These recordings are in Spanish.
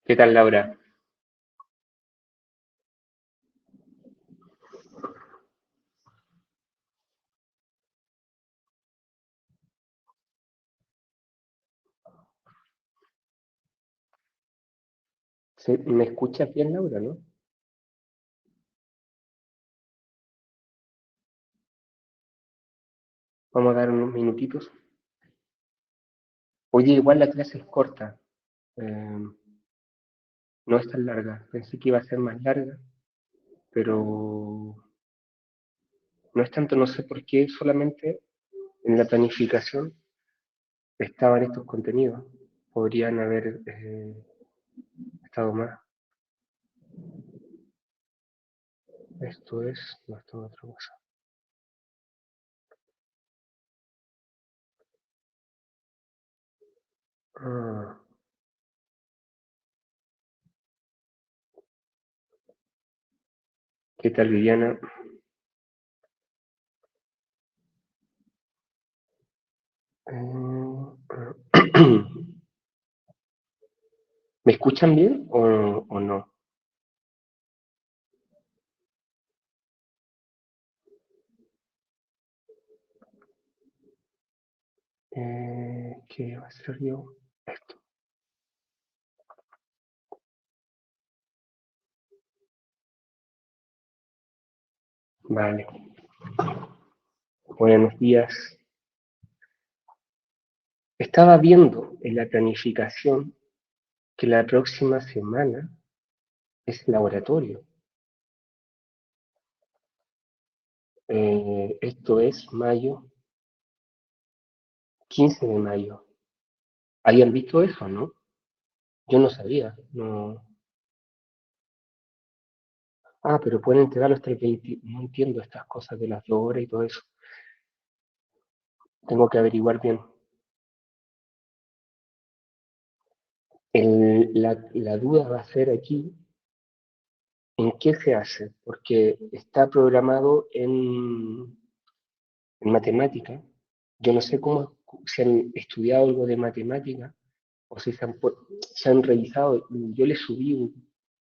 ¿Qué tal, Laura? ¿Me escuchas bien, Laura, no? Vamos a dar unos minutitos. Oye, igual la clase es corta, eh, no es tan larga. Pensé que iba a ser más larga, pero no es tanto, no sé por qué solamente en la planificación estaban estos contenidos. Podrían haber estado más. Esto es, no, esto es otra cosa. Ah, ¿qué tal, Viviana? ¿Me escuchan bien o no? ¿Qué va a ser yo? Esto. Vale. Buenos días. Estaba viendo en la planificación que la próxima semana es laboratorio. Esto es mayo, 15 de mayo. ¿Habían visto eso, no? Yo no sabía. No. Ah, pero pueden entregarlo hasta el 20. No entiendo estas cosas de las 2 horas y todo eso. Tengo que averiguar bien. La duda va a ser aquí en qué se hace, porque está programado en matemática. Yo no sé cómo si han estudiado algo de matemática o si se han revisado. Yo les subí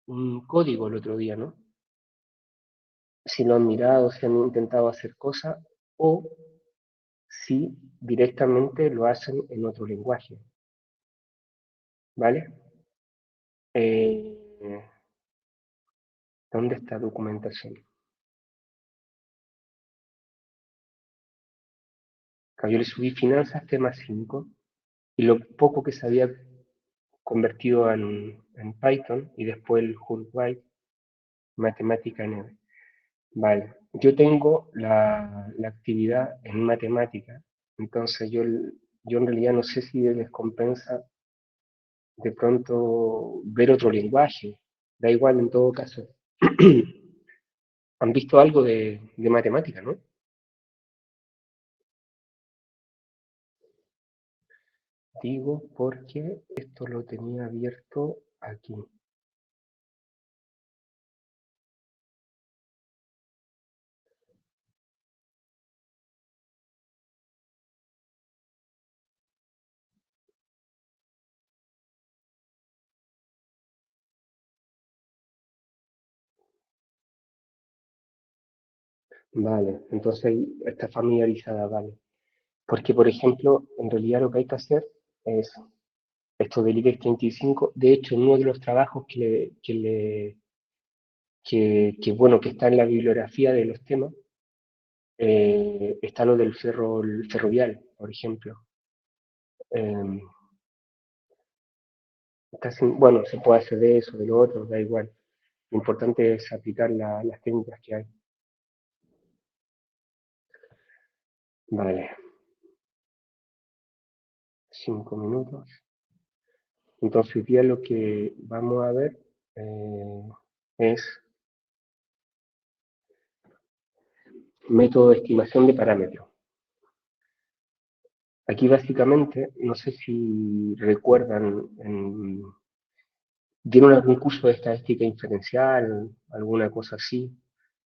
un código el otro día, ¿no? Si lo han mirado, si han intentado hacer cosas o si directamente lo hacen en otro lenguaje, ¿vale? Eh, ¿Dónde está documentación? Yo le subí finanzas, tema 5 y lo poco que se había convertido en Python y después el Hull White, matemática 9. Vale, yo tengo la actividad en matemática, entonces yo en realidad no sé si les compensa de pronto ver otro lenguaje, da igual en todo caso. Han visto algo de matemática, ¿no? Digo porque esto lo tenía abierto aquí. Vale, entonces ahí está familiarizada, vale. Porque, por ejemplo, en realidad lo que hay que hacer es esto del IBEX 35. De hecho, en uno de los trabajos bueno, que está en la bibliografía de los temas, está lo del el ferrovial, por ejemplo. Eh, bueno, se puede hacer de eso, de lo otro, da igual. Lo importante es aplicar las técnicas que hay. Vale, 5 minutos. Entonces, hoy día lo que vamos a ver es método de estimación de parámetros. Aquí básicamente, no sé si recuerdan, ¿dieron algún curso de estadística inferencial, alguna cosa así?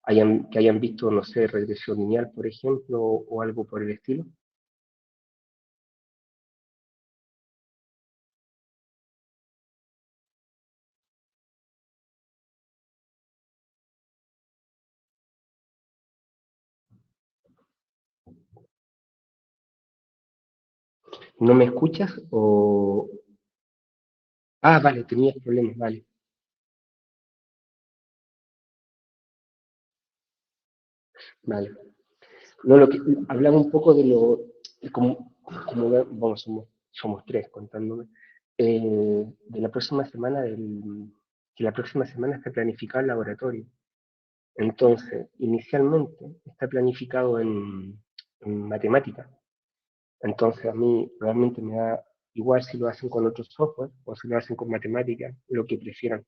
Que hayan visto, no sé, regresión lineal, por ejemplo, o algo por el estilo. ¿No me escuchas o...? Ah, vale, tenías problemas, vale. Vale. No, lo que hablaba un poco de lo, bueno, somos tres contándome, de la próxima semana, que la próxima semana está planificado el laboratorio. Entonces, inicialmente está planificado en matemática. Entonces, a mí realmente me da igual si lo hacen con otro software o si lo hacen con matemática, lo que prefieran.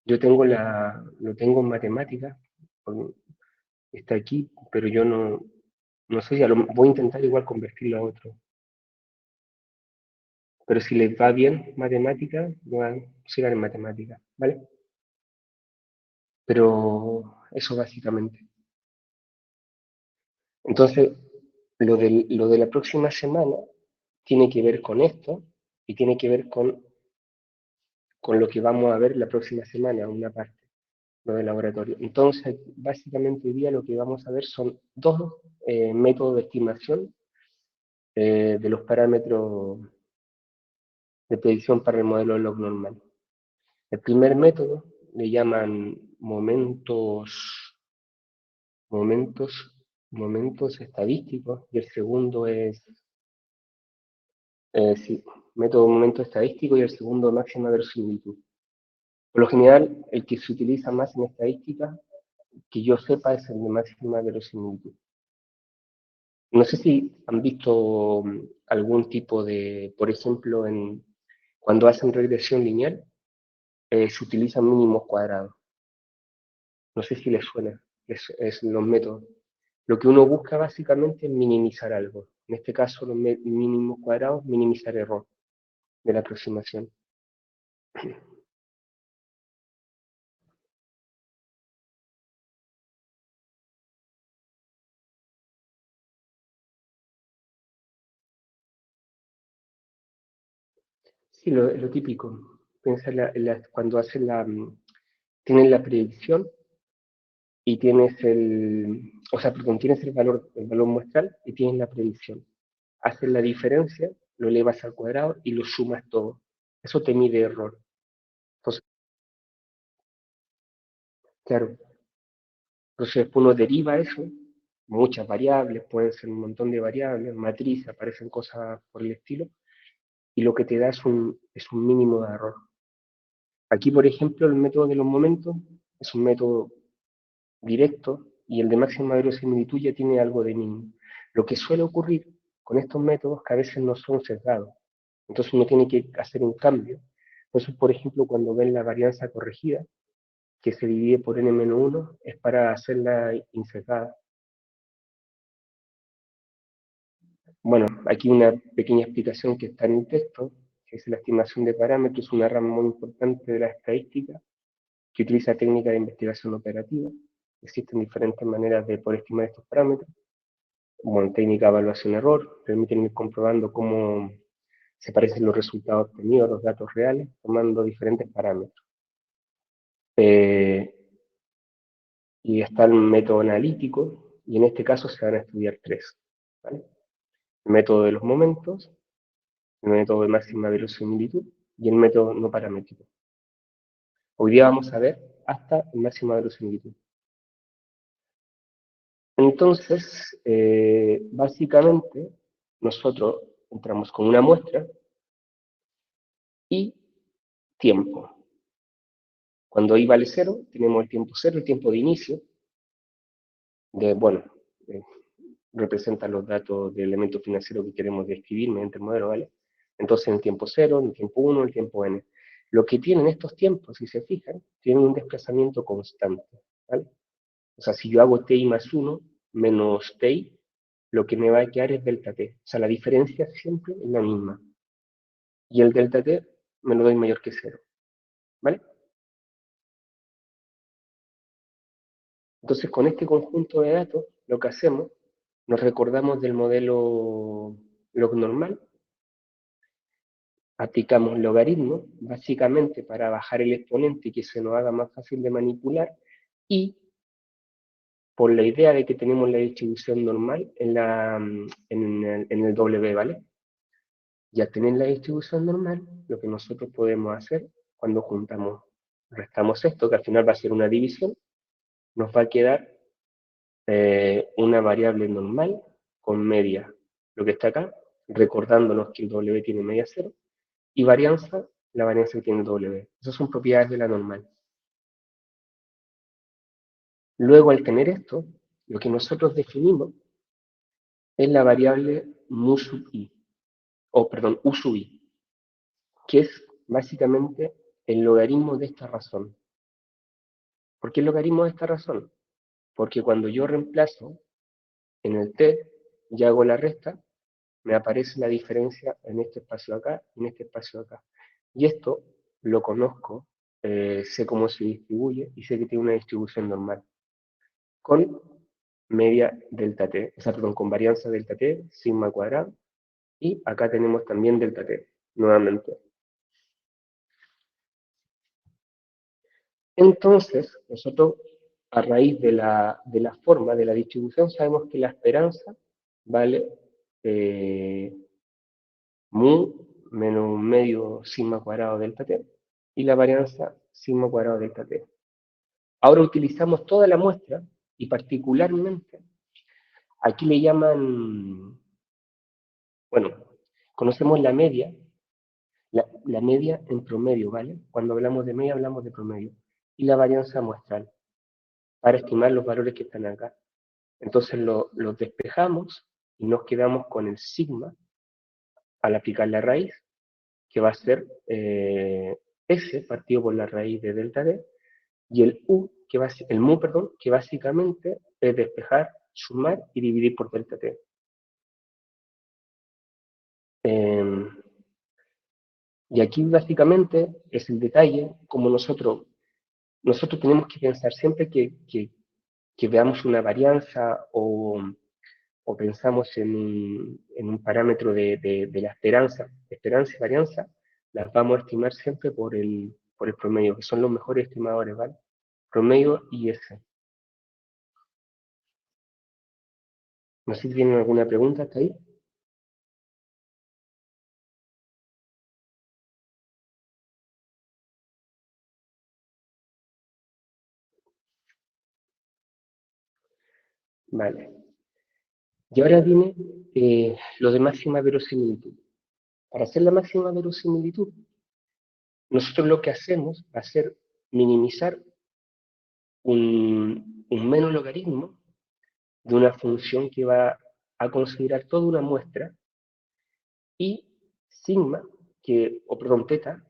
Yo lo tengo en matemática, está aquí, pero yo no sé, voy a intentar igual convertirlo a otro. Pero si les va bien matemática, sigan en matemática, ¿vale? Pero eso básicamente. Entonces, lo de la próxima semana tiene que ver con esto y tiene que ver con lo que vamos a ver la próxima semana, una parte, lo del laboratorio. Entonces, básicamente hoy día lo que vamos a ver son dos métodos de estimación de los parámetros de predicción para el modelo log normal. El primer método le llaman momentos, momentos estadísticos y el segundo es, sí, método momento estadístico y el segundo máxima verosimilitud. Por lo general, el que se utiliza más en estadística, que yo sepa, es el de máxima verosimilitud. No sé si han visto algún tipo de, por ejemplo, cuando hacen regresión lineal, se utilizan mínimos cuadrados. No sé si les suena, es los métodos. Lo que uno busca básicamente es minimizar algo. En este caso, los mínimos cuadrados, minimizar error de la aproximación. Sí, lo típico. Piensa cuando hacen tienen la predicción y o sea, perdón, tienes el valor muestral y tienes la predicción. Haces la diferencia, lo elevas al cuadrado y lo sumas todo. Eso te mide error. Entonces, claro, entonces uno deriva eso, muchas variables, pueden ser un montón de variables, matrices, aparecen cosas por el estilo, y lo que te da es un mínimo de error. Aquí, por ejemplo, el método de los momentos es un método directo y el de máxima verosimilitud ya tiene algo de mínimo. Lo que suele ocurrir con estos métodos que a veces no son sesgados, entonces uno tiene que hacer un cambio. Entonces, por ejemplo, cuando ven la varianza corregida, que se divide por n-1, es para hacerla insesgada. Bueno, aquí una pequeña explicación que está en el texto, que es la estimación de parámetros, una rama muy importante de la estadística, que utiliza técnicas de investigación operativa. Existen diferentes maneras de poder estimar estos parámetros. Bueno, técnica de evaluación-error, permiten ir comprobando cómo se parecen los resultados obtenidos a los datos reales, tomando diferentes parámetros. Eh, y está el método analítico, y en este caso se van a estudiar tres. ¿Vale? El método de los momentos, el método de máxima verosimilitud y el método no paramétrico. Hoy día vamos a ver hasta el máxima verosimilitud. Entonces, básicamente, nosotros entramos con una muestra y tiempo. Cuando i vale 0, tenemos el tiempo 0, el tiempo de inicio, bueno, eh, representa los datos del elemento financiero que queremos describir mediante el modelo, ¿vale? Entonces, en el tiempo 0, en el tiempo 1, el tiempo n. Lo que tienen estos tiempos, si se fijan, tienen un desplazamiento constante, ¿vale? O sea, si yo hago ti más 1 menos ti, lo que me va a quedar es delta t. O sea, la diferencia siempre es la misma. Y el delta t me lo doy mayor que 0, ¿vale? Entonces, con este conjunto de datos, lo que hacemos, nos recordamos del modelo log normal, aplicamos logaritmo, básicamente para bajar el exponente y que se nos haga más fácil de manipular, y por la idea de que tenemos la distribución normal en el W, ¿vale? Ya tener la distribución normal, lo que nosotros podemos hacer cuando juntamos, restamos esto, que al final va a ser una división, nos va a quedar una variable normal con media, lo que está acá, recordándonos que el W tiene media cero, y varianza, la varianza que tiene W. Esas son propiedades de la normal. Luego, al tener esto, lo que nosotros definimos es la variable mu sub i, o perdón, u sub i, que es básicamente el logaritmo de esta razón. ¿Por qué el logaritmo de esta razón? Porque cuando yo reemplazo en el t y hago la resta, me aparece la diferencia en este espacio acá y en este espacio acá. Y esto lo conozco, sé cómo se distribuye y sé que tiene una distribución normal. Con media delta t, o sea, perdón, con varianza delta t, sigma cuadrado, y acá tenemos también delta t, nuevamente. Entonces, nosotros, a raíz de la forma de la distribución, sabemos que la esperanza vale mu menos un medio sigma cuadrado delta t, y la varianza sigma cuadrado delta t. Ahora utilizamos toda la muestra, y particularmente, aquí le llaman, bueno, conocemos la media en promedio, ¿vale? Cuando hablamos de media hablamos de promedio, y la varianza muestral, para estimar los valores que están acá. Entonces los despejamos y nos quedamos con el sigma al aplicar la raíz, que va a ser S partido por la raíz de delta D, y el mu, perdón, que básicamente es despejar, sumar y dividir por delta T. Y aquí básicamente es el detalle, como nosotros tenemos que pensar siempre que veamos una varianza o pensamos en un parámetro de la esperanza y varianza, las vamos a estimar siempre por el promedio, que son los mejores estimadores, ¿vale? Promedio y S. No sé si tienen alguna pregunta hasta ahí. Vale. Y ahora viene lo de máxima verosimilitud. Para hacer la máxima verosimilitud, nosotros lo que hacemos va a ser minimizar un menos logaritmo de una función que va a considerar toda una muestra, y sigma, o perdón, teta,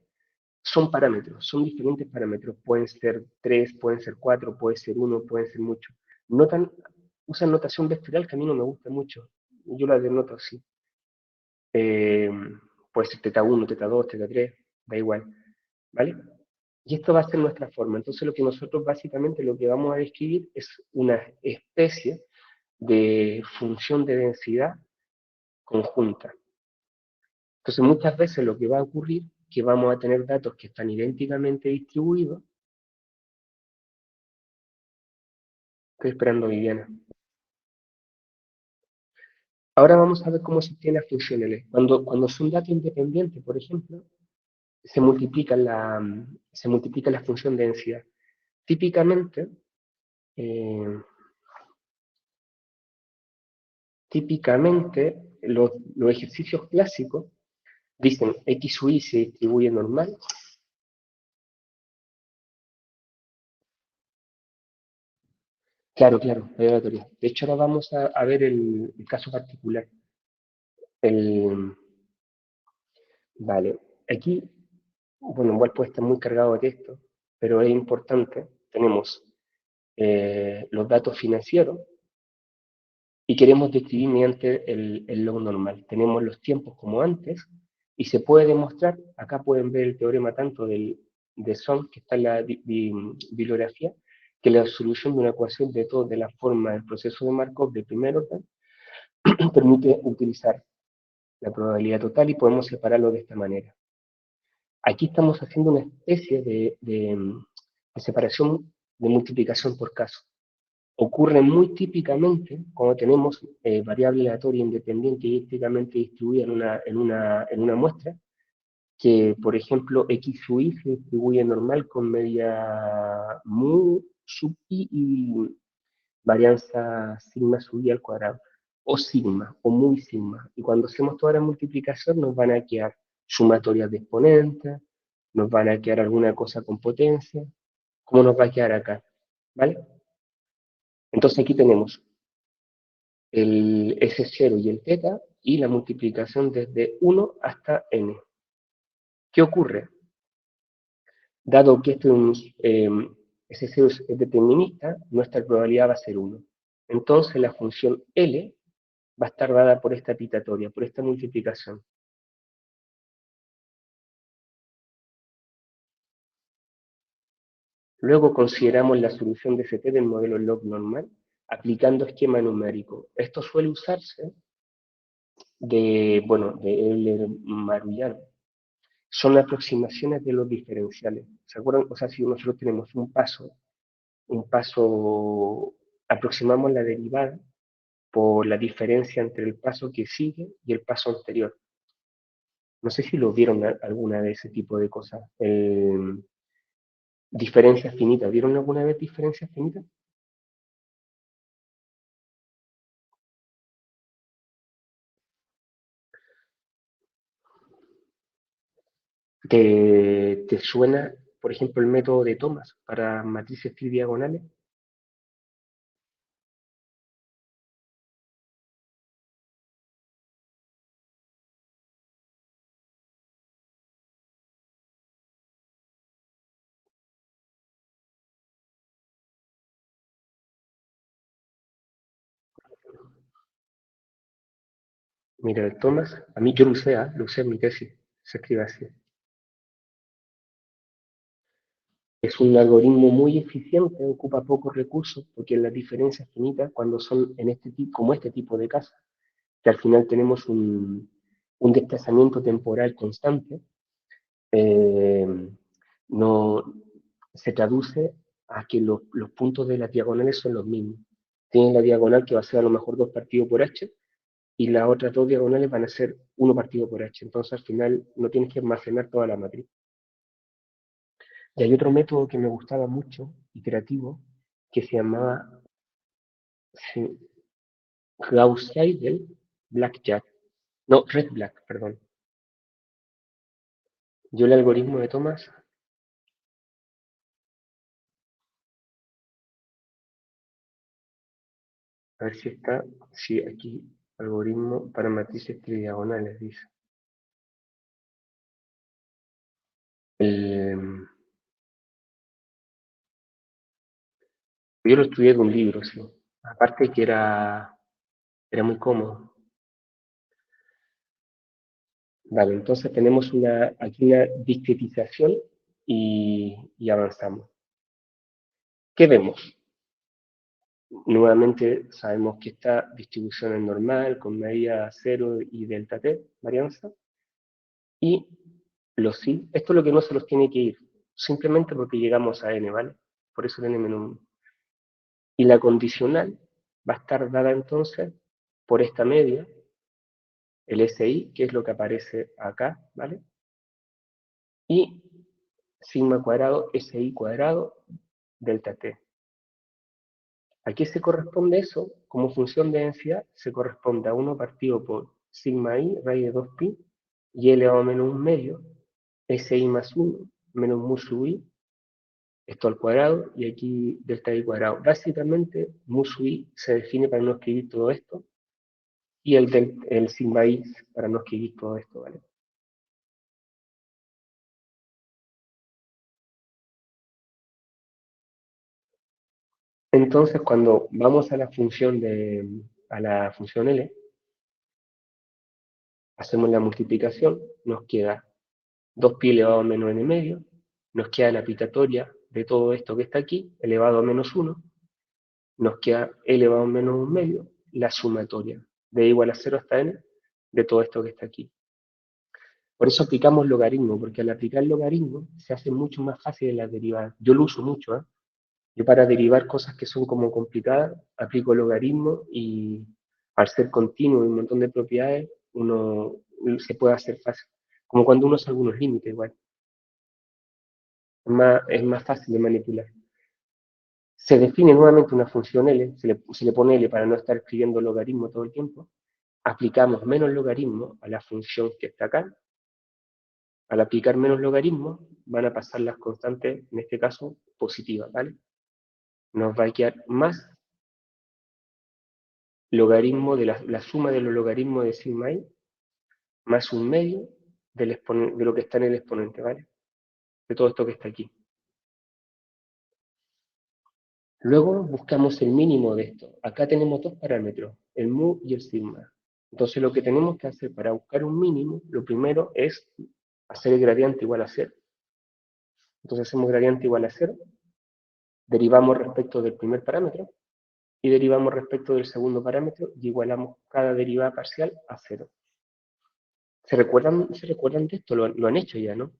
son parámetros, son diferentes parámetros. Pueden ser 3, pueden ser 4, puede ser uno, pueden ser muchos. Usan notación vectorial que a mí no me gusta mucho. Yo la denoto así. Eh, Puede ser teta 1, teta 2, teta 3, da igual. ¿Vale? Y esto va a ser nuestra forma. Entonces lo que nosotros básicamente lo que vamos a describir es una especie de función de densidad conjunta. Entonces muchas veces lo que va a ocurrir es que vamos a tener datos que están idénticamente distribuidos. Estoy esperando a Viviana. Ahora vamos a ver cómo se obtiene la función L. Cuando son datos independientes, por ejemplo, se multiplica la función de densidad. Típicamente, eh, los ejercicios clásicos dicen X sub i se distribuye normal. Claro, claro, la teoría. De hecho, ahora vamos a ver el caso particular. El, vale, aquí, bueno, igual puede estar muy cargado de texto, pero es importante. Tenemos los datos financieros y queremos describir mediante el log normal. Tenemos los tiempos como antes y se puede demostrar, acá pueden ver el teorema tanto de Son, que está en la bibliografía, que la solución de una ecuación de todo de la forma del proceso de Markov de primer orden permite utilizar la probabilidad total y podemos separarlo de esta manera. Aquí estamos haciendo una especie de separación de multiplicación por caso. Ocurre muy típicamente cuando tenemos variable aleatoria independiente y estrictamente distribuida en una muestra, que por ejemplo x sub i se distribuye normal con media mu sub i y varianza sigma sub i al cuadrado, o sigma, o muy sigma. Y cuando hacemos toda la multiplicación nos van a quedar sumatorias de exponentes, nos van a quedar alguna cosa con potencia, ¿cómo nos va a quedar acá? ¿Vale? Entonces aquí tenemos el S0 y el θ y la multiplicación desde 1 hasta n. ¿Qué ocurre? Dado que esto es S0 es determinista, nuestra probabilidad va a ser 1. Entonces la función L va a estar dada por esta pitatoria, por esta multiplicación. Luego consideramos la solución de Ct del modelo log normal aplicando esquema numérico. Esto suele usarse de Euler-Marullán. Son aproximaciones de los diferenciales. ¿Se acuerdan? O sea, si nosotros tenemos aproximamos la derivada por la diferencia entre el paso que sigue y el paso anterior. No sé si lo vieron alguna vez ese tipo de cosas. Diferencias finitas. ¿Vieron alguna vez diferencias finitas? ¿Te suena, por ejemplo, el método de Thomas para matrices tridiagonales? Mira, el Thomas, a mí yo lo usé en mi tesis, se escribe así. Es un algoritmo muy eficiente, ocupa pocos recursos, porque las diferencias finitas, cuando son como este tipo de casos, que al final tenemos un desplazamiento temporal constante, eh, no se traduce a que los puntos de las diagonales son los mismos. Tienen la diagonal que va a ser a lo mejor 2 partido por h, y las otras dos diagonales van a ser 1 partido por h. Entonces al final no tienes que almacenar toda la matriz. Y hay otro método que me gustaba mucho, iterativo, que se llamaba Gauss-Seidel Blackjack. No, Red Black, perdón. Yo el algoritmo de Thomas, a ver si está, sí, aquí, algoritmo para matrices tridiagonales, dice. El, yo lo estudié de un libro, sí. Aparte que era muy cómodo. Vale, entonces tenemos aquí una discretización y avanzamos. ¿Qué vemos? Nuevamente sabemos que esta distribución es normal, con medida 0 y delta t, varianza. Y los sí, esto es lo que no se los tiene que ir, simplemente porque llegamos a n, ¿vale? Por eso el n-1. Y la condicional va a estar dada entonces por esta media, el SI, que es lo que aparece acá, ¿vale? Y sigma cuadrado, SI cuadrado, delta t. ¿A qué se corresponde eso? Como función de densidad, se corresponde a 1 partido por sigma i raíz de 2pi y elevado a menos un medio, SI más 1 menos mu sub i, esto al cuadrado y aquí delta i cuadrado. Básicamente, mu sub i se define para no escribir todo esto y el sigma i para no escribir todo esto, ¿vale? Entonces, cuando vamos a la función L, hacemos la multiplicación, nos queda 2pi elevado a menos n medio, nos queda la pitatoria de todo esto que está aquí, elevado a menos 1, nos queda elevado a menos un medio, la sumatoria de igual a 0 hasta n de todo esto que está aquí. Por eso aplicamos logaritmo, porque al aplicar logaritmo se hace mucho más fácil la derivada. Yo lo uso mucho, ¿eh? Yo para derivar cosas que son como complicadas, aplico logaritmo y al ser continuo y un montón de propiedades, uno se puede hacer fácil. Como cuando uno usa algunos límites igual. Es más fácil de manipular. Se define nuevamente una función L, se le pone L para no estar escribiendo logaritmo todo el tiempo. Aplicamos menos logaritmo a la función que está acá. Al aplicar menos logaritmos, van a pasar las constantes, en este caso, positivas, ¿vale? Nos va a quedar más logaritmo de la suma de los logaritmos de sigma i más un medio de lo que está en el exponente, ¿vale? De todo esto que está aquí. Luego buscamos el mínimo de esto. Acá tenemos dos parámetros, el mu y el sigma. Entonces lo que tenemos que hacer para buscar un mínimo, lo primero es hacer el gradiente igual a 0. Entonces hacemos gradiente igual a 0, derivamos respecto del primer parámetro y derivamos respecto del segundo parámetro y igualamos cada derivada parcial a 0. ¿Se recuerdan de esto? Lo han hecho ya, ¿no?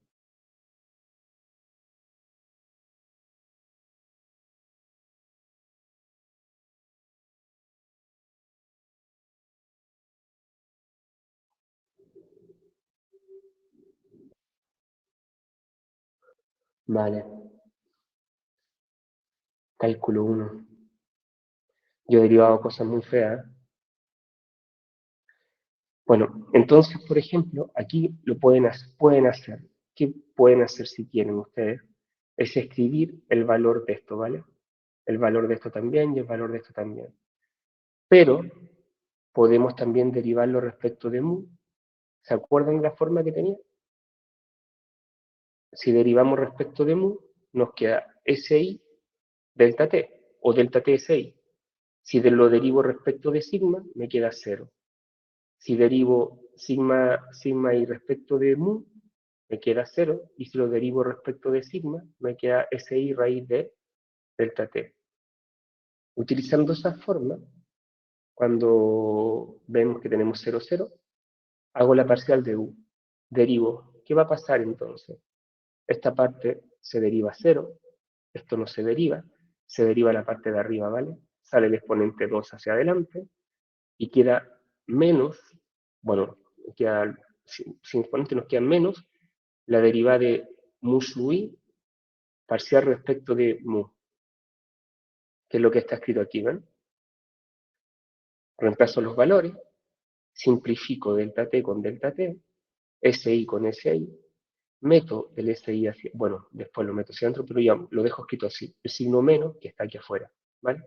Vale, cálculo 1. Yo he derivado cosas muy feas. Bueno, entonces, por ejemplo, aquí lo pueden hacer. ¿Qué pueden hacer si quieren ustedes? Es escribir el valor de esto, ¿vale? El valor de esto también y el valor de esto también. Pero podemos también derivarlo respecto de mu. ¿Se acuerdan de la forma que tenía? Si derivamos respecto de mu, nos queda SI delta t o delta t SI. Si lo derivo respecto de sigma, me queda 0. Si derivo sigma y respecto de mu, me queda 0. Y si lo derivo respecto de sigma, me queda SI raíz de delta t. Utilizando esa forma, cuando vemos que tenemos 0, 0, hago la parcial de u. Derivo. ¿Qué va a pasar entonces? Esta parte se deriva a 0, esto no se deriva la parte de arriba, ¿vale? Sale el exponente 2 hacia adelante y queda menos, bueno, sin exponente nos queda menos la derivada de mu sub i parcial respecto de mu, que es lo que está escrito aquí, ¿ven? Reemplazo los valores, simplifico delta t con delta t, SI con SI, meto el SI hacia, bueno, después lo meto hacia adentro, pero ya lo dejo escrito así, el signo menos que está aquí afuera, ¿vale?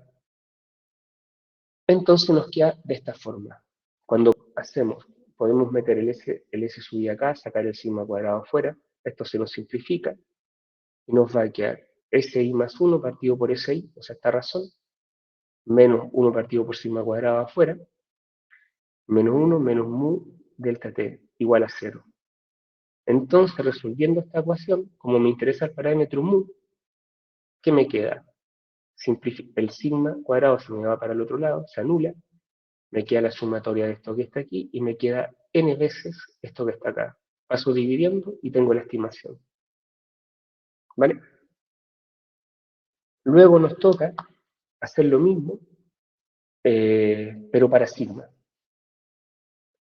Entonces nos queda de esta forma. Cuando podemos meter el S sub i acá, sacar el sigma cuadrado afuera, esto se nos simplifica y nos va a quedar SI más 1 partido por SI, o sea, esta razón, menos 1 partido por sigma cuadrado afuera, menos 1 menos mu delta t igual a 0. Entonces, resolviendo esta ecuación, como me interesa el parámetro mu, ¿qué me queda? El sigma cuadrado se me va para el otro lado, se anula, me queda la sumatoria de esto que está aquí y me queda n veces esto que está acá. Paso dividiendo y tengo la estimación. ¿Vale? Luego nos toca hacer lo mismo, pero para sigma.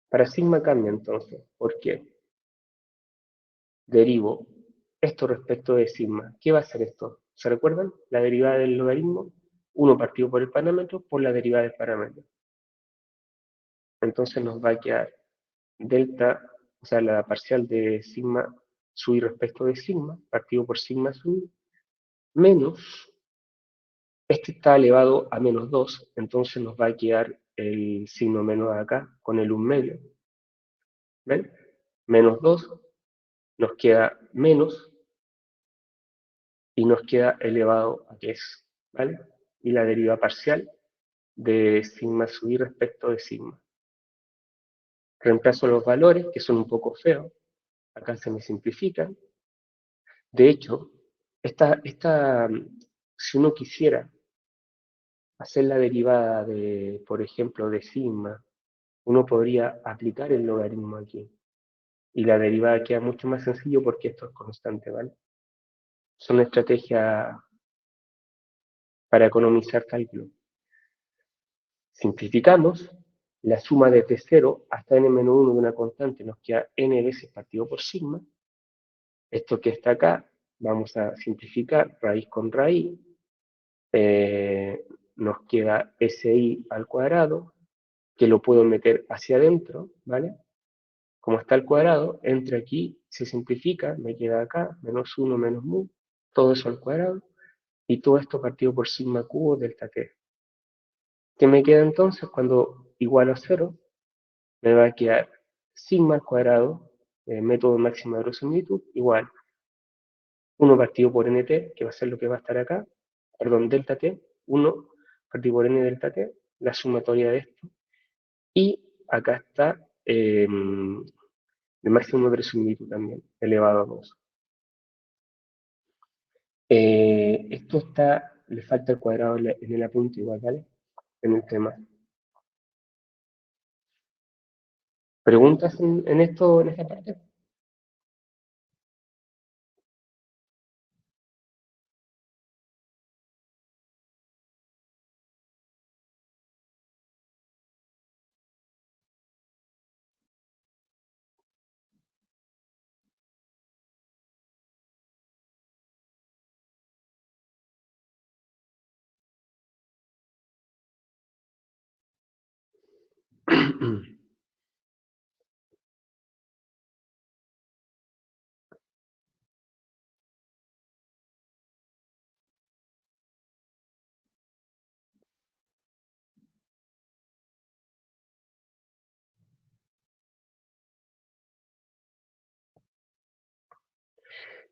Para sigma cambia entonces. ¿Por qué? Derivo esto respecto de sigma. ¿Qué va a hacer esto? ¿Se recuerdan? La derivada del logaritmo, 1 partido por el parámetro por la derivada del parámetro. Entonces nos va a quedar delta, o sea, la parcial de sigma sub i respecto de sigma, partido por sigma sub i, menos, este está elevado a menos 2, entonces nos va a quedar el signo menos acá, con el 1 medio. ¿Ven? Menos 2, nos queda menos, y nos queda elevado a que es, ¿vale? Y la deriva parcial de sigma sub i respecto de sigma. Reemplazo los valores, que son un poco feos, acá se me simplifican. De hecho, si uno quisiera hacer la derivada de, por ejemplo, de sigma, uno podría aplicar el logaritmo aquí. Y la derivada queda mucho más sencillo porque esto es constante, ¿vale? Son estrategias para economizar cálculo. Simplificamos, la suma de T0 hasta n-1 de una constante nos queda n veces partido por sigma. Esto que está acá, vamos a simplificar raíz con raíz. Nos queda SI al cuadrado, que lo puedo meter hacia adentro, ¿vale? Como está al cuadrado, entre aquí, se simplifica, me queda acá, menos 1 menos mu, todo eso al cuadrado, y todo esto partido por sigma cubo delta t. ¿Qué me queda entonces? Cuando igualo a 0, me va a quedar sigma al cuadrado, método máxima de verosimilitud, igual 1 partido por nt, que va a ser lo que va a estar acá, perdón, delta t, 1 partido por n delta t, la sumatoria de esto, y acá está el máximo de verosimilitud también, elevado a 2. Esto está, le falta el cuadrado en el apunte igual, ¿vale? En el tema. ¿Preguntas en esto, en esta parte?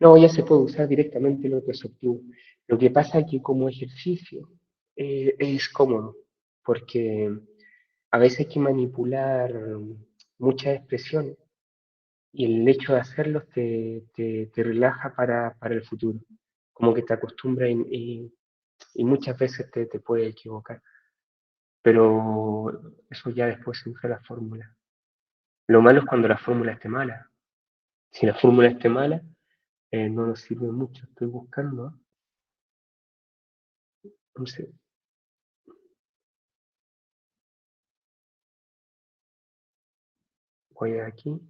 No, ya se puede usar directamente lo que se obtuvo. Lo que pasa es que como ejercicio es cómodo, porque a veces hay que manipular muchas expresiones y el hecho de hacerlos te relaja para el futuro. Como que te acostumbras y muchas veces te puedes equivocar. Pero eso ya después se usa la fórmula. Lo malo es cuando la fórmula esté mala. Si la fórmula esté mala, no nos sirve mucho. Estoy buscando, no sé, voy aquí.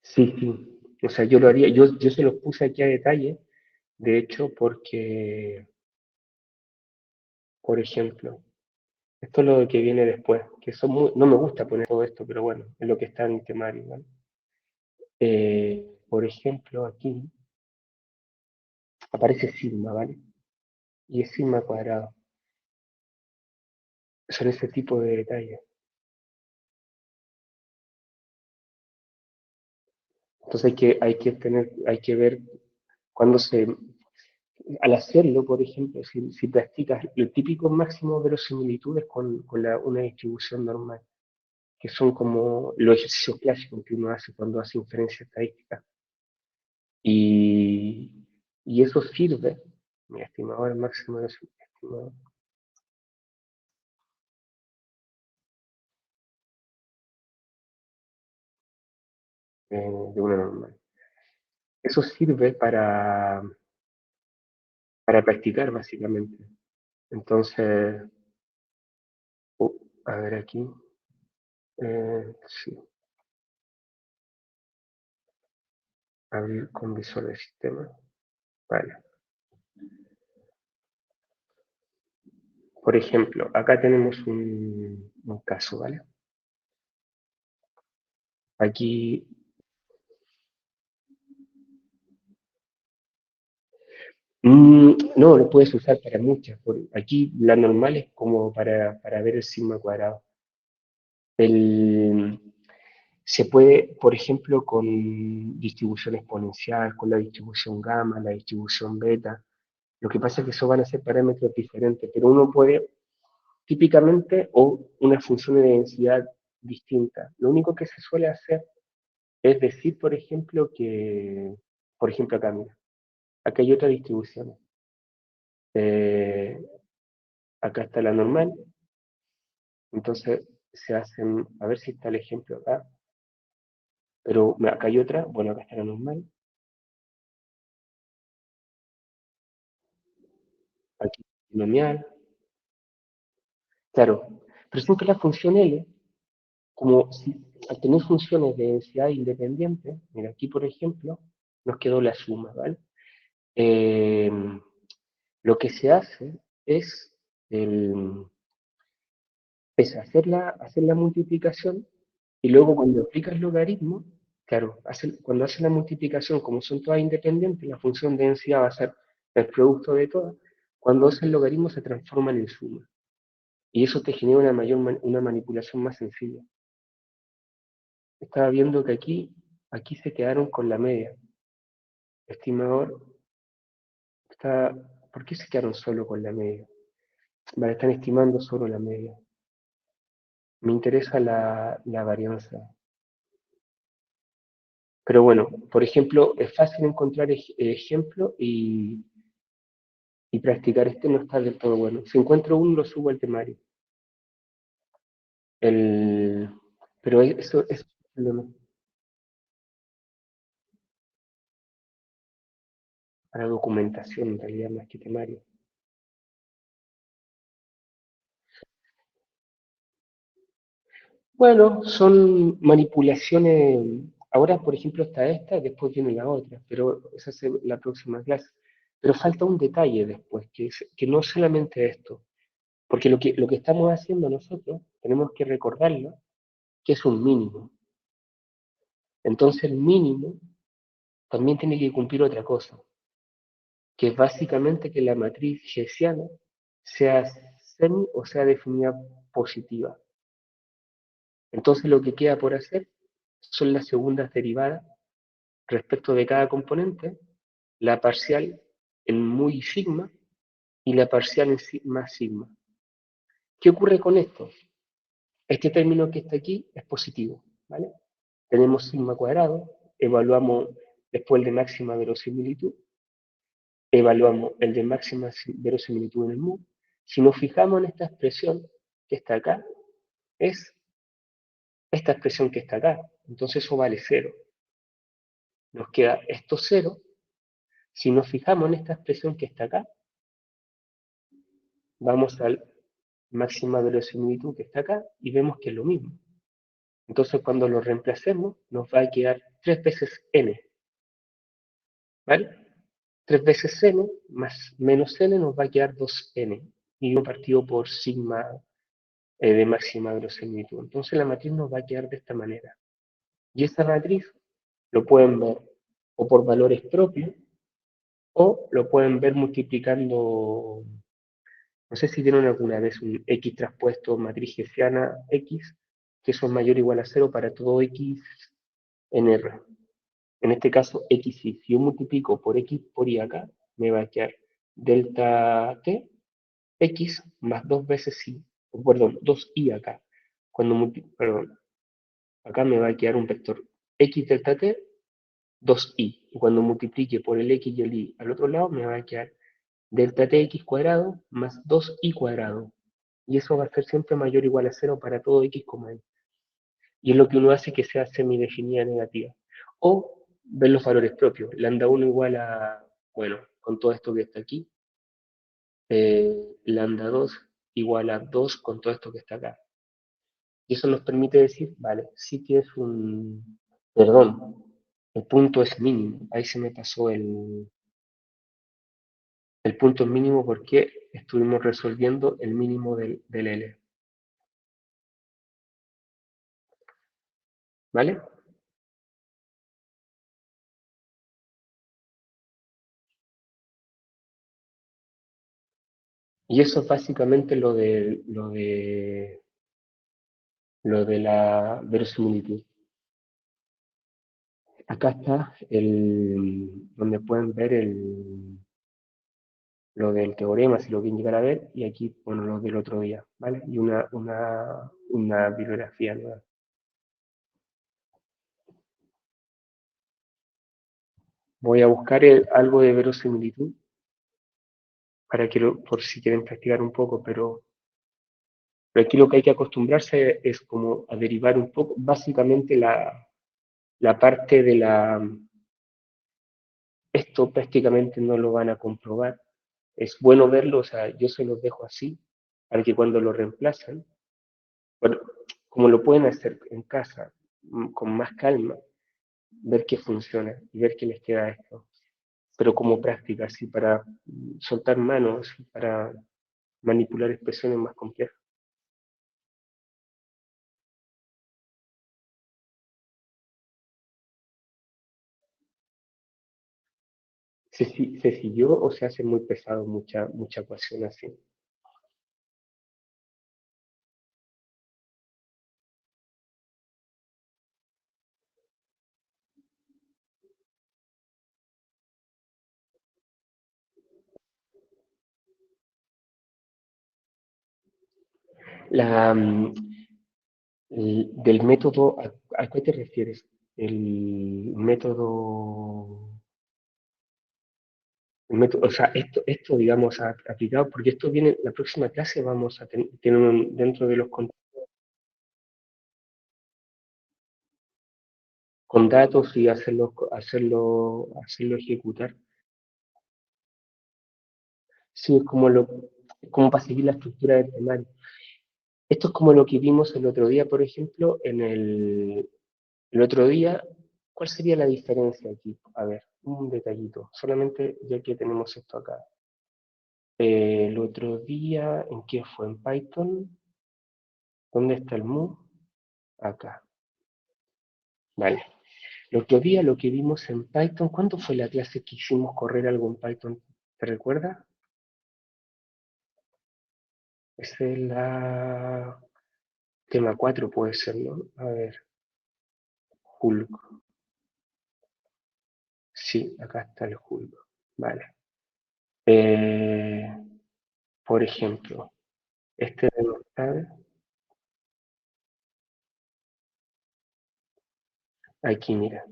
Sí, sí. O sea, yo lo haría. Yo se los puse aquí a detalle, de hecho, porque, por ejemplo, esto es lo que viene después, que no me gusta poner todo esto, pero bueno, es lo que está en el temario, ¿vale? Por ejemplo, aquí aparece sigma, ¿vale? Y es sigma cuadrado. Son ese tipo de detalles. Entonces hay que ver cuándo al hacerlo, por ejemplo, si practicas el típico máximo de verosimilitudes con una distribución normal, que son como los ejercicios clásicos que uno hace cuando hace inferencia estadística. Y, y eso sirve, mi estimador máximo de estimador, de una normal. Eso sirve para practicar básicamente. Entonces, a ver aquí, sí, abrir con visor de sistema. Vale. Por ejemplo, acá tenemos un caso, ¿vale? Aquí, no, lo puedes usar para muchas. Aquí la normal es como para ver el sigma cuadrado. El, Se puede, por ejemplo, con distribución exponencial, con la distribución gamma, la distribución beta. Lo que pasa es que eso van a ser parámetros diferentes, pero uno puede típicamente o una función de densidad distinta. Lo único que se suele hacer es decir, por ejemplo, por ejemplo, acá, mira, acá hay otra distribución. Eh, Acá está la normal, entonces se hacen, a ver si está el ejemplo acá. Pero acá hay otra, bueno, acá está la normal, aquí binomial, claro, pero siempre la función L, como si, al tener funciones de densidad independiente, mira, aquí por ejemplo, nos quedó la suma, ¿vale? Eh, lo que se hace es, el, es hacer la multiplicación y luego cuando aplicas el logaritmo, claro, cuando haces la multiplicación, como son todas independientes, la función de densidad va a ser el producto de todas. Cuando haces el logaritmo se transforman en suma. Y eso te genera una manipulación más sencilla. Estaba viendo que aquí se quedaron con la media. Estimador, está, ¿por qué se quedaron solo con la media? Vale, están estimando solo la media. Me interesa la varianza. Pero bueno, por ejemplo, es fácil encontrar ejemplos y practicar. Este no está del todo bueno. Si encuentro uno, lo subo al temario. El, pero eso es el problema para documentación, en realidad, más que temario. Bueno, son manipulaciones. Ahora, por ejemplo, está esta, después viene la otra, pero esa es la próxima clase. Pero falta un detalle después, que no solamente esto, porque lo que estamos haciendo nosotros, tenemos que recordarlo, que es un mínimo. Entonces, el mínimo también tiene que cumplir otra cosa, que es básicamente que la matriz hessiana sea semi o sea definida positiva. Entonces, lo que queda por hacer son las segundas derivadas respecto de cada componente, la parcial en muy sigma y la parcial en más sigma. ¿Qué ocurre con esto? Este término que está aquí es positivo, ¿vale? Tenemos sigma cuadrado, evaluamos después el de máxima verosimilitud, evaluamos el de máxima verosimilitud en el mu. Si nos fijamos en esta expresión que está acá, es esta expresión que está acá. Entonces eso vale cero. Nos queda esto cero. Si nos fijamos en esta expresión que está acá, vamos al máxima verosimilitud que está acá y vemos que es lo mismo. Entonces cuando lo reemplacemos nos va a quedar 3 veces n, ¿vale? 3 veces n más menos n nos va a quedar 2n y uno partido por sigma de máxima verosimilitud. Entonces la matriz nos va a quedar de esta manera. Y esa matriz lo pueden ver o por valores propios o lo pueden ver multiplicando, no sé si vieron alguna vez un X traspuesto matriz hessiana X, que eso es mayor o igual a cero para todo X en R. En este caso, X y. Si yo multiplico por X por Y acá, me va a quedar delta T X más dos veces Y, perdón, 2Y acá. Perdón, acá me va a quedar un vector X delta T 2y. Y cuando multiplique por el x y el y al otro lado, me va a quedar delta tx cuadrado más 2y cuadrado. Y eso va a ser siempre mayor o igual a cero para todo x, y. Y es lo que uno hace que sea semidefinida negativa. O ver los valores propios. Lambda 1 igual a, bueno, con todo esto que está aquí, lambda 2 igual a 2 con todo esto que está acá. Y eso nos permite decir, vale, sí que es un, perdón, el punto es mínimo. Ahí se me pasó el punto mínimo porque estuvimos resolviendo el mínimo del L. ¿Vale? Y eso es básicamente lo de la verosimilitud. Acá está donde pueden ver lo del teorema, si lo quieren llegar a ver, y aquí, bueno, lo del otro día, ¿vale? Y una bibliografía nueva. Voy a buscar algo de verosimilitud para que por si quieren practicar un poco, pero aquí lo que hay que acostumbrarse es como a derivar un poco, básicamente La parte de esto prácticamente no lo van a comprobar. Es bueno verlo, o sea, yo se los dejo así, para que cuando lo reemplazan, bueno, como lo pueden hacer en casa, con más calma, ver qué funciona y ver qué les queda esto. Pero como práctica, así para soltar manos, para manipular expresiones más complejas. Se siguió o se hace muy pesado mucha ecuación así. La, del método, ¿a qué te refieres? El método, o sea, esto digamos, aplicado, porque esto viene, la próxima clase vamos a tener dentro de los con datos y hacerlo ejecutar. Sí, es como para seguir la estructura del temario. Esto es como lo que vimos el otro día, por ejemplo, el otro día, ¿cuál sería la diferencia aquí? A ver, un detallito, solamente ya que tenemos esto acá. El otro día, ¿en qué fue? ¿En Python? ¿Dónde está el move? Acá. Vale. El otro día lo que vimos en Python, ¿cuándo fue la clase que hicimos correr algo en Python? ¿Te recuerdas? Es la tema 4 puede ser, ¿no? A ver, Hulk. Sí, acá está el Hulk. Vale. Eh, por ejemplo, este demostrar, aquí mira,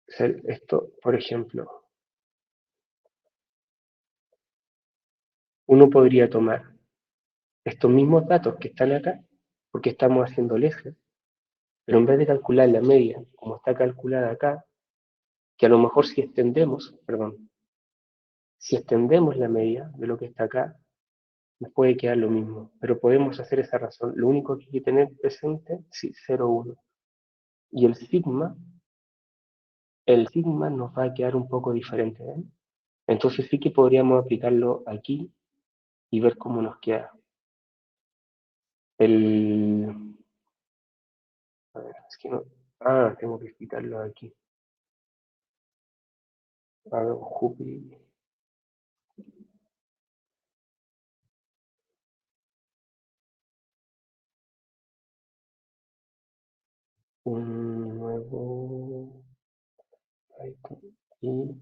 esto, por ejemplo, uno podría tomar estos mismos datos que están acá, porque estamos haciendo el eje, pero en vez de calcular la media, como está calculada acá, que a lo mejor si extendemos, perdón, si extendemos la media de lo que está acá, nos puede quedar lo mismo, pero podemos hacer esa razón. Lo único que hay que tener presente, sí, 0, 1. Y el sigma nos va a quedar un poco diferente, ¿eh? Entonces sí que podríamos aplicarlo aquí y ver cómo nos queda. El, a ver, es que no, tengo que explicarlo aquí. A ver, Júpiter, un nuevo Python y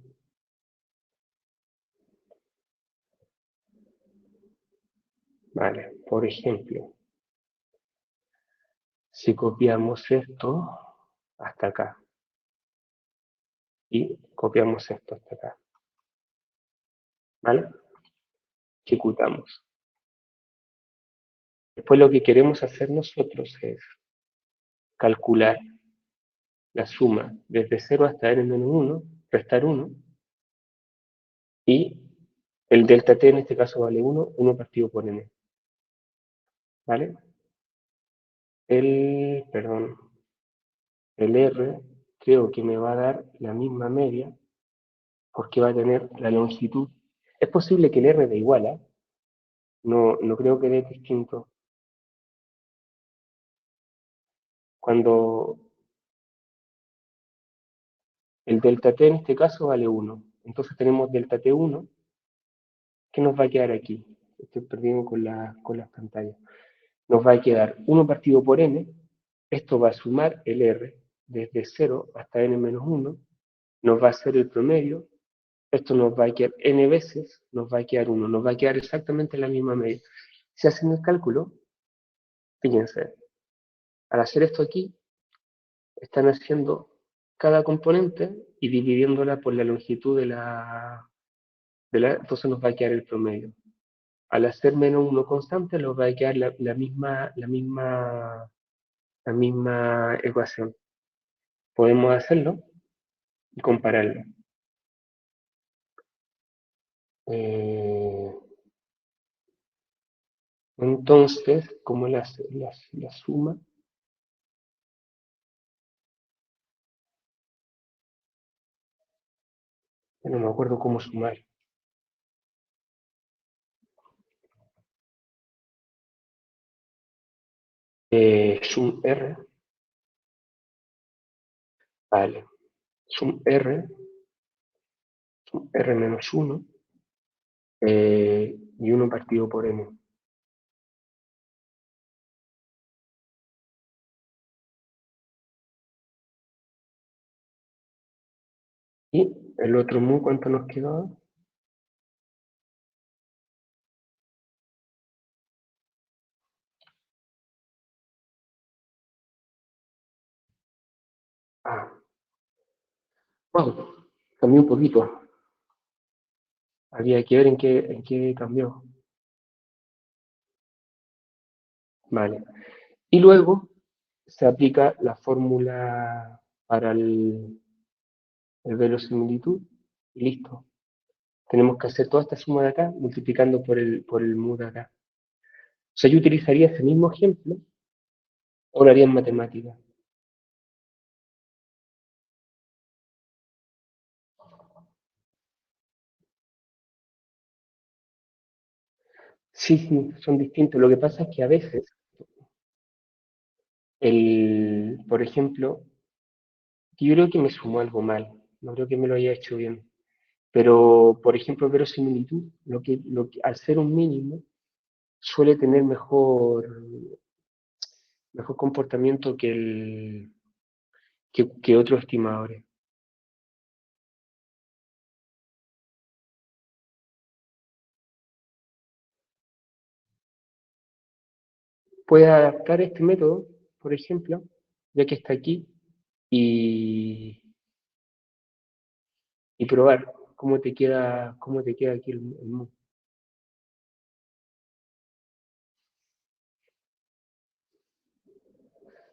vale, por ejemplo, si copiamos esto hasta acá y copiamos esto hasta acá, ¿vale? Ejecutamos. Después lo que queremos hacer nosotros es calcular la suma desde 0 hasta n-1, restar 1, y el delta t en este caso vale 1 partido por n, ¿vale? Perdón, el r creo que me va a dar la misma media porque va a tener la longitud. Es posible que el r dé igual, ¿eh? No creo que dé distinto. Cuando el delta t en este caso vale 1, entonces tenemos delta t1, ¿qué nos va a quedar aquí? Estoy perdido con las pantallas. Nos va a quedar 1 partido por n, esto va a sumar el r desde 0 hasta n-1, nos va a hacer el promedio, esto nos va a quedar n veces, nos va a quedar 1, nos va a quedar exactamente la misma media. Si hacen el cálculo, fíjense, al hacer esto aquí, están haciendo cada componente y dividiéndola por la longitud entonces nos va a quedar el promedio. Al hacer -1 constante, nos va a quedar la misma ecuación. podemos hacerlo y compararlo. Eh, entonces, como la suma, ya no me acuerdo cómo sumar. Sum R, vale, sum R menos 1, y 1 partido por n. Y el otro mu, ¿cuánto nos quedaba? Ah, wow, cambió un poquito. Había que ver en qué cambió. Vale. Y luego se aplica la fórmula para el verosimilitud y listo. Tenemos que hacer toda esta suma de acá multiplicando por el mu de acá. O sea, yo utilizaría ese mismo ejemplo o lo haría en matemática. Sí, sí, son distintos. Lo que pasa es que a veces, por ejemplo, yo creo que me sumó algo mal. No creo que me lo haya hecho bien. Pero, por ejemplo, verosimilitud, al ser un mínimo, suele tener mejor comportamiento que otros estimadores. Puedes adaptar este método, por ejemplo, ya que está aquí, y, y probar cómo te queda aquí el mu.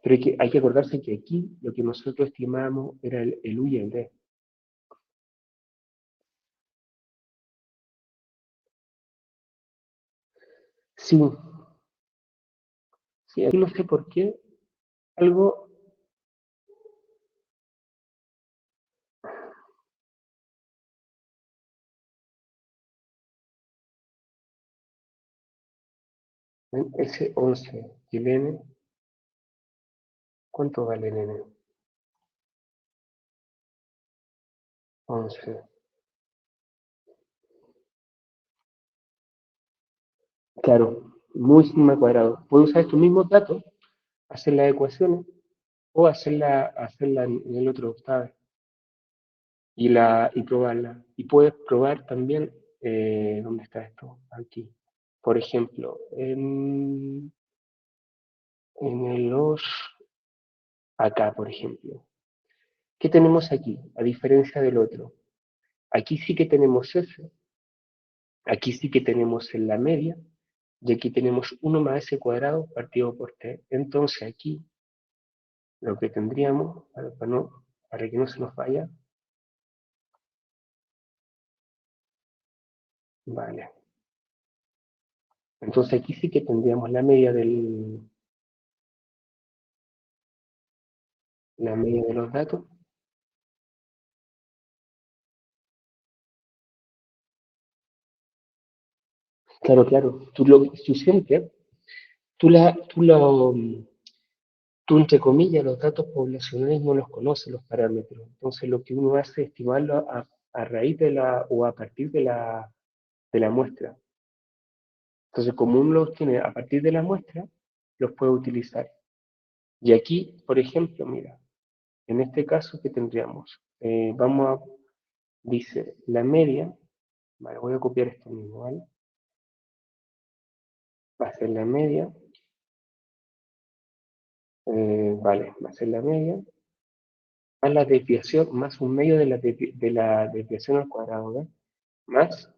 Pero hay que acordarse que aquí lo que nosotros estimábamos era el U y el D. Sí, sí, aquí no sé por qué, algo en S11 y el N, ¿cuánto vale el N? 11. Claro, muy sigma cuadrado. Puedo usar estos mismos datos, hacer las ecuaciones o hacerla en el otro octave y probarla. Y puedes probar también, ¿dónde está esto? Aquí. Por ejemplo, en el os, acá, por ejemplo. ¿Qué tenemos aquí? A diferencia del otro. Aquí sí que tenemos f, aquí sí que tenemos en la media, y aquí tenemos 1 más s cuadrado partido por t. Entonces aquí lo que tendríamos, para que no se nos vaya, vale. Entonces aquí sí que tendríamos la media de los datos. Claro, claro. Tú siempre, tú entre comillas, los datos poblacionales no los conoces, los parámetros. Entonces lo que uno hace es estimarlo a raíz o a partir de la muestra. Entonces, como uno los tiene a partir de la muestra, los puede utilizar. Y aquí, por ejemplo, mira, en este caso, ¿qué tendríamos? Dice, la media, vale, voy a copiar esto mismo, ¿vale? Va a ser la media, vale, va a ser la media, más la desviación, más un medio de la desviación al cuadrado, ¿verdad? Más,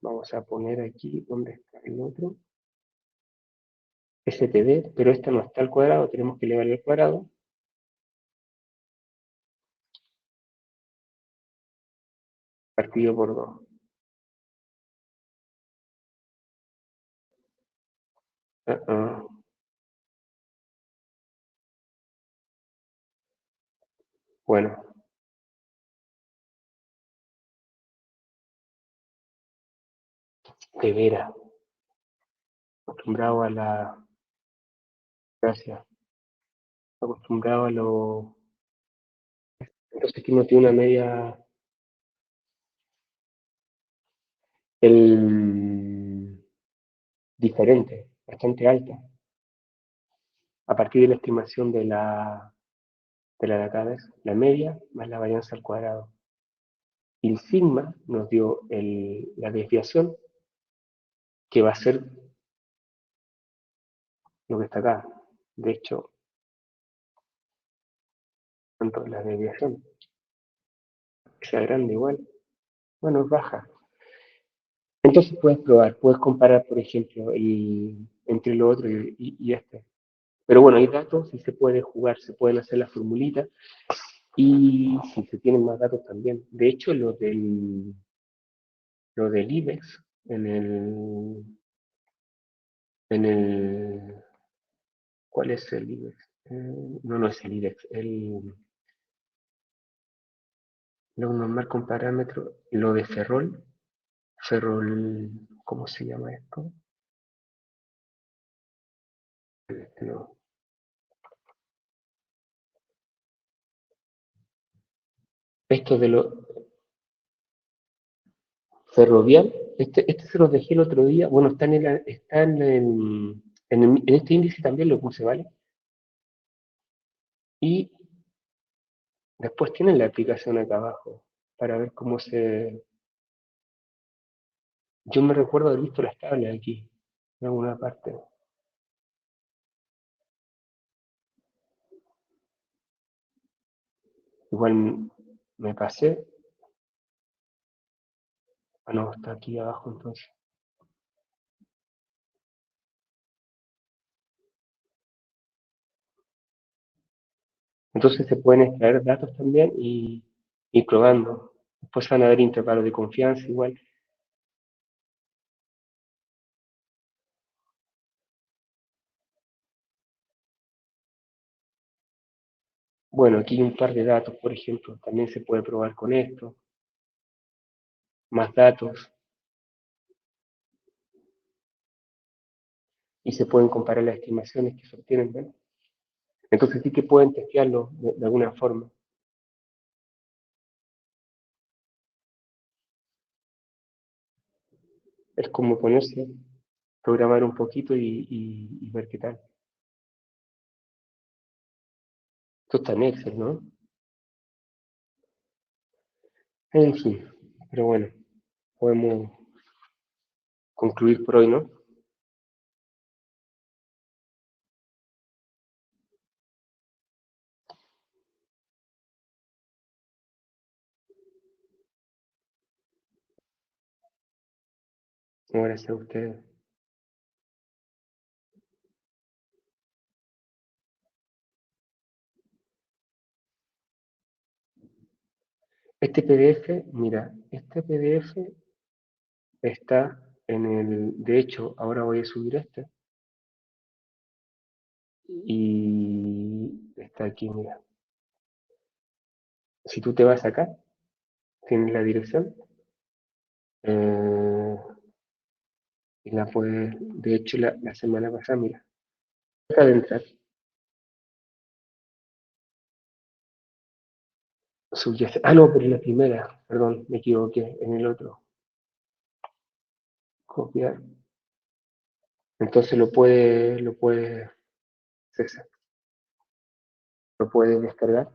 vamos a poner aquí, ¿dónde está el otro? STD, pero esta no está al cuadrado, tenemos que elevarlo al cuadrado, partido por 2. Bueno, de veras, acostumbrado a la gracia, acostumbrado a lo... Entonces que no tiene una media... El... diferente, bastante alta, a partir de la estimación de la de acá, ¿ves? La media más la varianza al cuadrado. Y el sigma nos dio la desviación, que va a ser lo que está acá. De hecho, tanto la desviación, que sea grande igual, bueno, es baja. Entonces puedes probar, puedes comparar, por ejemplo, entre lo otro y este. Pero bueno, hay datos y se puede jugar, se pueden hacer las formulitas y si se tienen más datos también. De hecho, lo del IBEX en el, ¿cuál es el IBEX? No, no es el IBEX, lo normal con parámetro, lo de Ferrol, ¿cómo se llama esto? No, esto de lo ferrovial, este se los dejé el otro día, bueno, en este índice también lo puse, ¿vale? Y después tienen la aplicación acá abajo para ver cómo se... Yo me recuerdo haber visto las tablas aquí, en alguna parte. Igual me pasé. Ah, no, está aquí abajo entonces. Entonces se pueden extraer datos también y ir probando. Después van a haber intervalos de confianza igual. Bueno, aquí hay un par de datos, por ejemplo. También se puede probar con esto. Más datos. Y se pueden comparar las estimaciones que se obtienen, ¿ven? Entonces sí que pueden testearlo de alguna forma. Es como ponerse, programar un poquito y ver qué tal. Esto está en Excel, ¿no? En fin, pero bueno, podemos concluir por hoy, ¿no? Gracias a ustedes. Este PDF, mira, este PDF está de hecho, ahora voy a subir este y está aquí, mira. Si tú te vas acá, tienes la dirección eh, y la puedes, de hecho, la semana pasada, mira, acaba de entrar, no, pero en la primera, perdón, me equivoqué, en el otro, copiar. Entonces César, lo puedes descargar.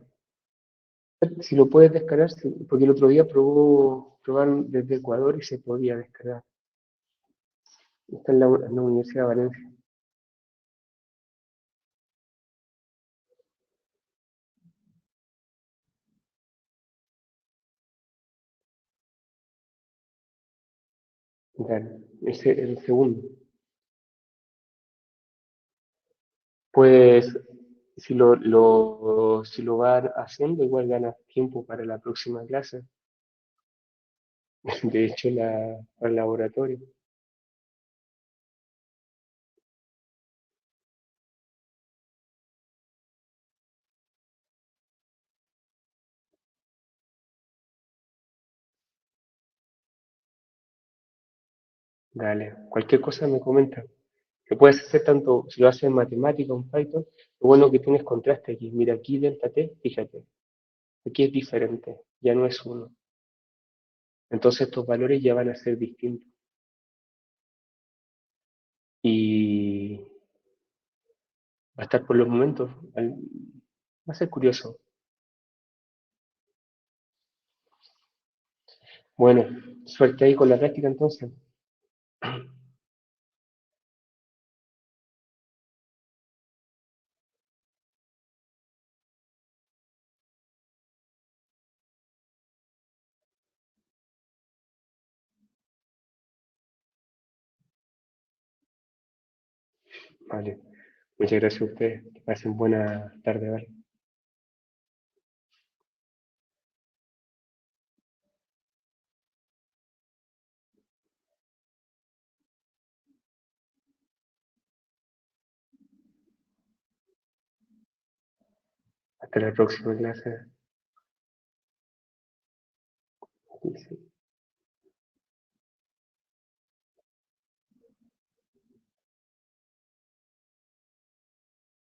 Si lo puedes descargar, sí, porque el otro día probaron desde Ecuador y se podía descargar. Está en la Universidad de Valencia. Dale, el segundo. Pues si lo van haciendo, igual ganas tiempo para la próxima clase. De hecho, al laboratorio. Dale, cualquier cosa me comenta. Lo puedes hacer tanto, si lo haces en matemática o en Python, lo bueno que tienes contraste aquí. Mira, aquí delta t, fíjate, aquí es diferente, ya no es uno. Entonces estos valores ya van a ser distintos. Y va a estar por los momentos. Va a ser curioso. Bueno, suerte ahí con la práctica entonces. Vale, muchas gracias a ustedes. Que pasen buena tarde, ¿vale? Hasta la próxima clase. Sí, sí.